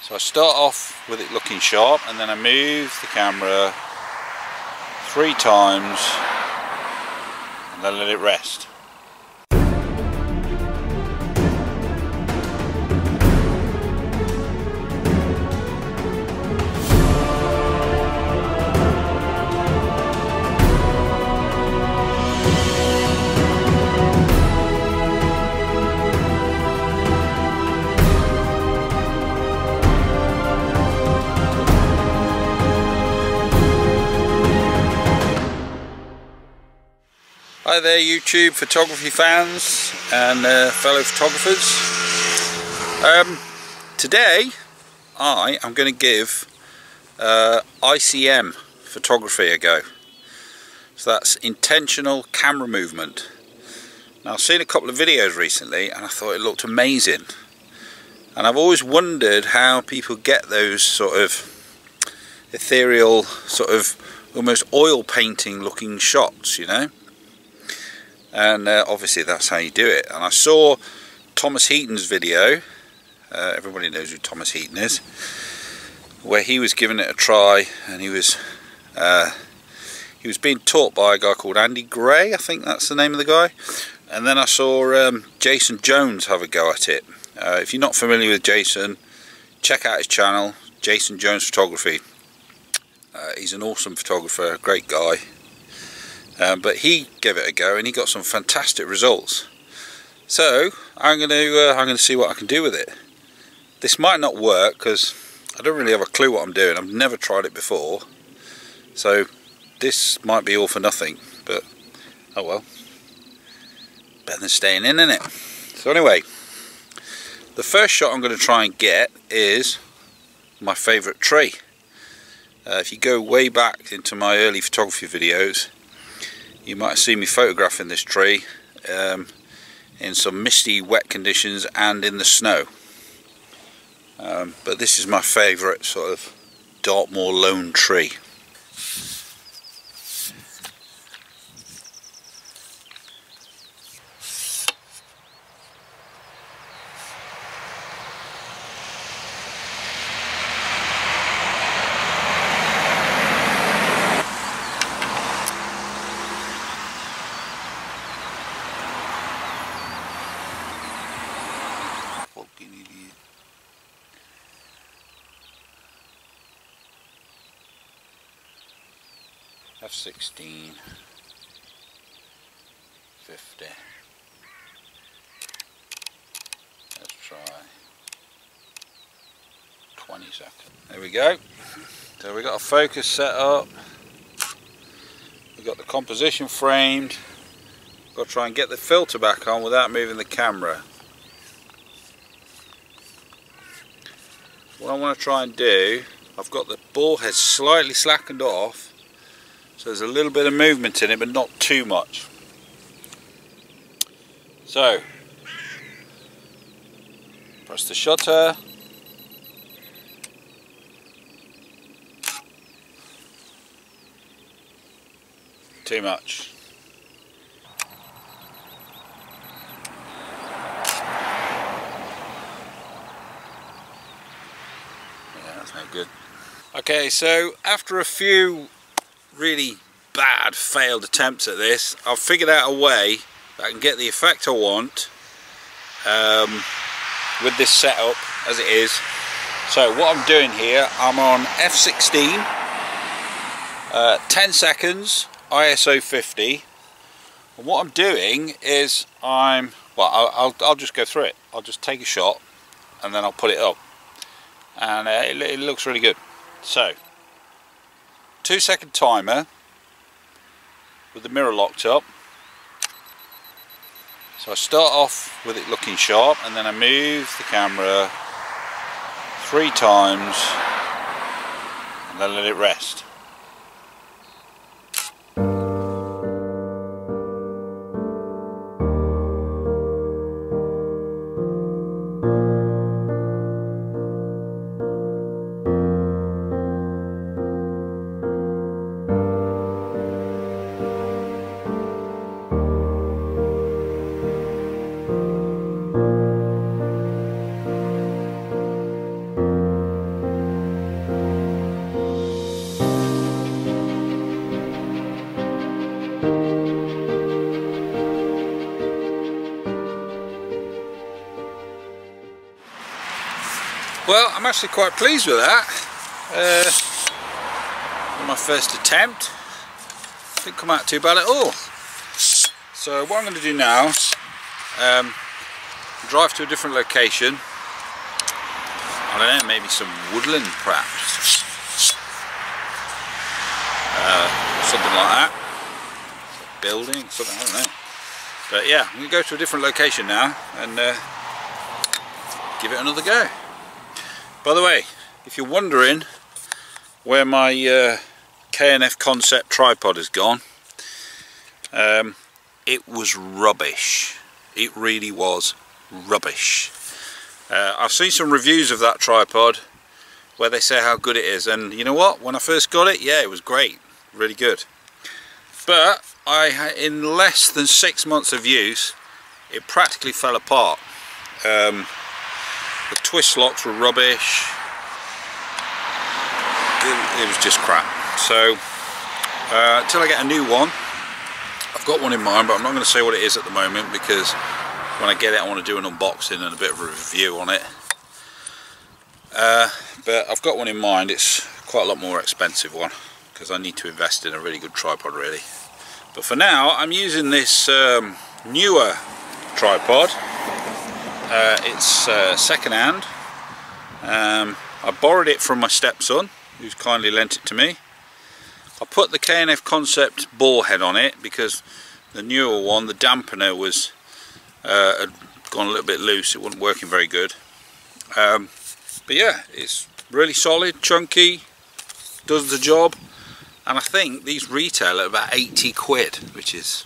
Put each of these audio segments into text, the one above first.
So I start off with it looking sharp, and then I move the camera 3 times and then let it rest. Hi there YouTube photography fans and fellow photographers. Today I am going to give ICM photography a go. So that's intentional camera movement. Now I've seen a couple of videos recently and I thought it looked amazing. And I've always wondered how people get those sort of ethereal, sort of almost oil painting looking shots, you know. And obviously that's how you do it. And I saw Thomas Heaton's video, everybody knows who Thomas Heaton is, where he was giving it a try, and he was being taught by a guy called Andy Gray, I think that's the name of the guy. And then I saw Jason Jones have a go at it. If you're not familiar with Jason, check out his channel, Jason Jones Photography. He's an awesome photographer, great guy. But he gave it a go and he got some fantastic results. So I'm going to see what I can do with it. This might not work because I don't really have a clue what I'm doing. I've never tried it before, so this might be all for nothing. But oh well, better than staying in, isn't it? So anyway, the first shot I'm going to try and get is my favourite tree. If you go way back into my early photography videos, you might have seen me photographing this tree in some misty, wet conditions and in the snow. But this is my favourite sort of Dartmoor lone tree. F16 50. Let's try 20 seconds. There we go. So we got a focus set up. We've got the composition framed. Got to try and get the filter back on without moving the camera. What I want to try and do, I've got the ball head slightly slackened off. So there's a little bit of movement in it, but not too much. So, press the shutter. Too much. Yeah, that's no good. Okay, so after a few really bad failed attempts at this, I've figured out a way that I can get the effect I want with this setup as it is. So what I'm doing here, I'm on F16, 10 seconds, ISO 50, and what I'm doing is I'll just go through it. I'll just take a shot and then I'll put it up, and it looks really good. So 2-second timer with the mirror locked up. So I start off with it looking sharp, and then I move the camera 3 times and then let it rest. Well, I'm actually quite pleased with that. My first attempt. Didn't come out too bad at all. So what I'm going to do now, drive to a different location. I don't know, maybe some woodland perhaps. Something like that. Building, something, I don't know. But yeah, I'm going to go to a different location now and give it another go. By the way, if you're wondering where my K&F Concept tripod has gone, it was rubbish. It really was rubbish. I've seen some reviews of that tripod where they say how good it is, and you know what, when I first got it, yeah, it was great, really good. But in less than 6 months of use, it practically fell apart. The twist locks were rubbish. It was just crap. So until I get a new one, I've got one in mind, but I'm not going to say what it is at the moment, because when I get it I want to do an unboxing and a bit of a review on it. But I've got one in mind. It's quite a lot more expensive one, because I need to invest in a really good tripod really. But for now I'm using this newer tripod. It's second hand. I borrowed it from my stepson, who's kindly lent it to me. I put the K&F Concept ball head on it because the newer one, the dampener, was had gone a little bit loose. It wasn't working very good. But yeah, it's really solid, chunky, does the job, and I think these retail at about 80 quid, which is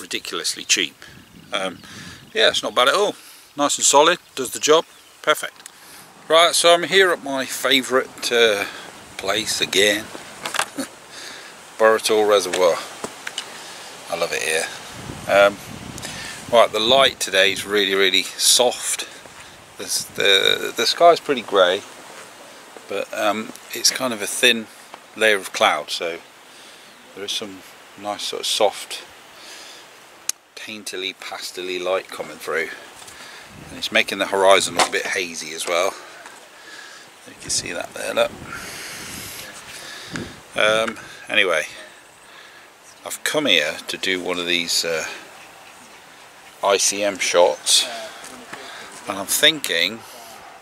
ridiculously cheap. Yeah, it's not bad at all. Nice and solid, does the job, perfect. Right, so I'm here at my favourite place again, Burritt Reservoir. I love it here. Right, the light today is really soft. The sky's pretty grey, but it's kind of a thin layer of cloud, so there is some nice sort of soft, daintily, pastely light coming through, and it's making the horizon look a bit hazy as well. You can see that there, look. Anyway, I've come here to do one of these ICM shots, and I'm thinking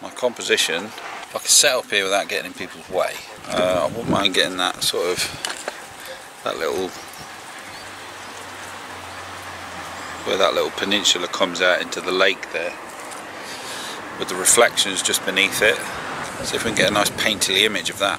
my composition, if I could set up here without getting in people's way, I wouldn't mind getting that sort of, that little, where that little peninsula comes out into the lake there, with the reflections just beneath it. See if we can get a nice painterly image of that.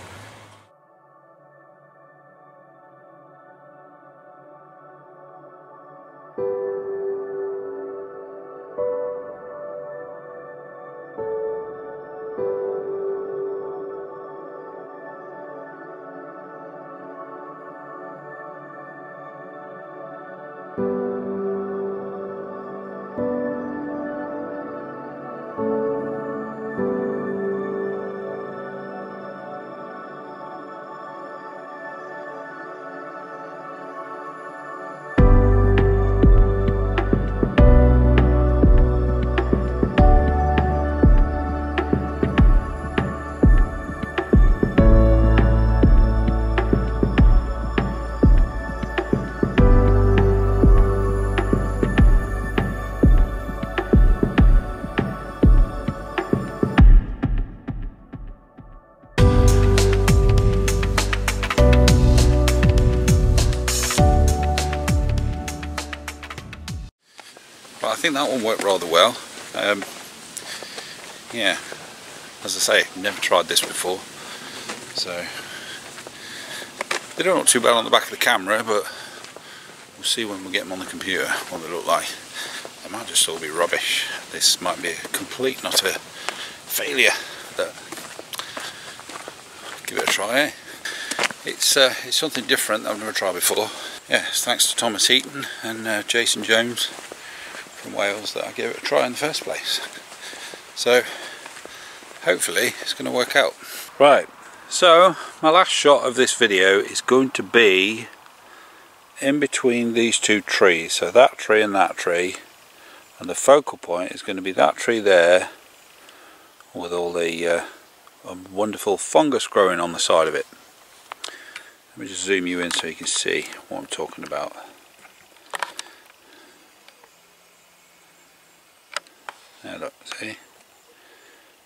But I think that one worked rather well. Yeah, as I say, never tried this before, so they don't look too bad on the back of the camera, but we'll see when we get them on the computer what they look like. They might just all be rubbish. This might be a complete and utter failure. But give it a try, eh? It's something different that I've never tried before. Yeah, it's thanks to Thomas Heaton and Jason Jones from Wales that I gave it a try in the first place. So hopefully it's going to work out. Right, so my last shot of this video is going to be in between these two trees, so that tree and that tree, and the focal point is going to be that tree there with all the wonderful fungus growing on the side of it. Let me just zoom you in so you can see what I'm talking about. There, look,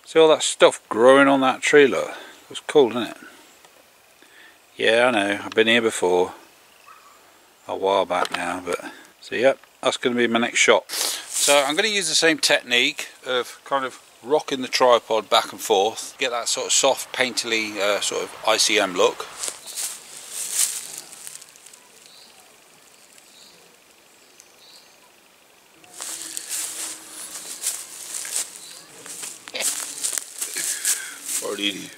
see all that stuff growing on that tree, look. It's cool, isn't it? Yeah, I know, I've been here before a while back now, but so yep, that's going to be my next shot. So I'm going to use the same technique of kind of rocking the tripod back and forth, get that sort of soft painterly sort of ICM look. Already.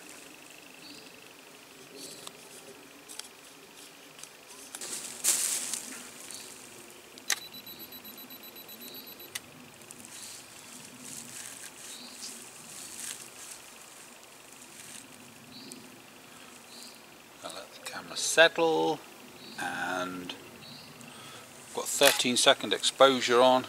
I'll let the camera settle, and I've got 13-second exposure on.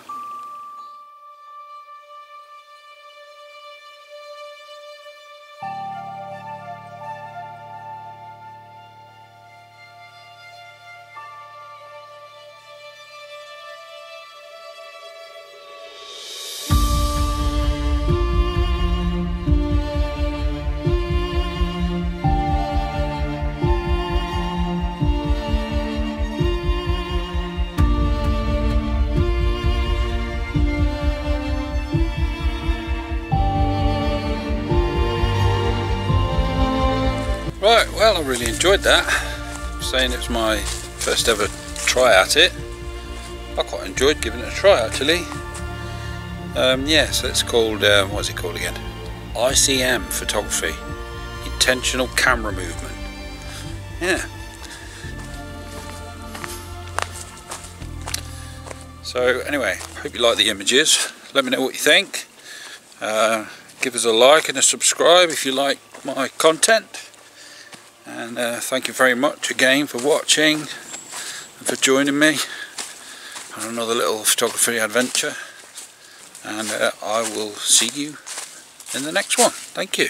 Right, well, I really enjoyed that. I'm saying it was my first ever try at it. I quite enjoyed giving it a try actually. Yeah, so it's called, what's it called again? ICM photography, intentional camera movement. Yeah. So anyway, hope you like the images. Let me know what you think. Give us a like and a subscribe if you like my content. And thank you very much again for watching and for joining me on another little photography adventure. And I will see you in the next one. Thank you.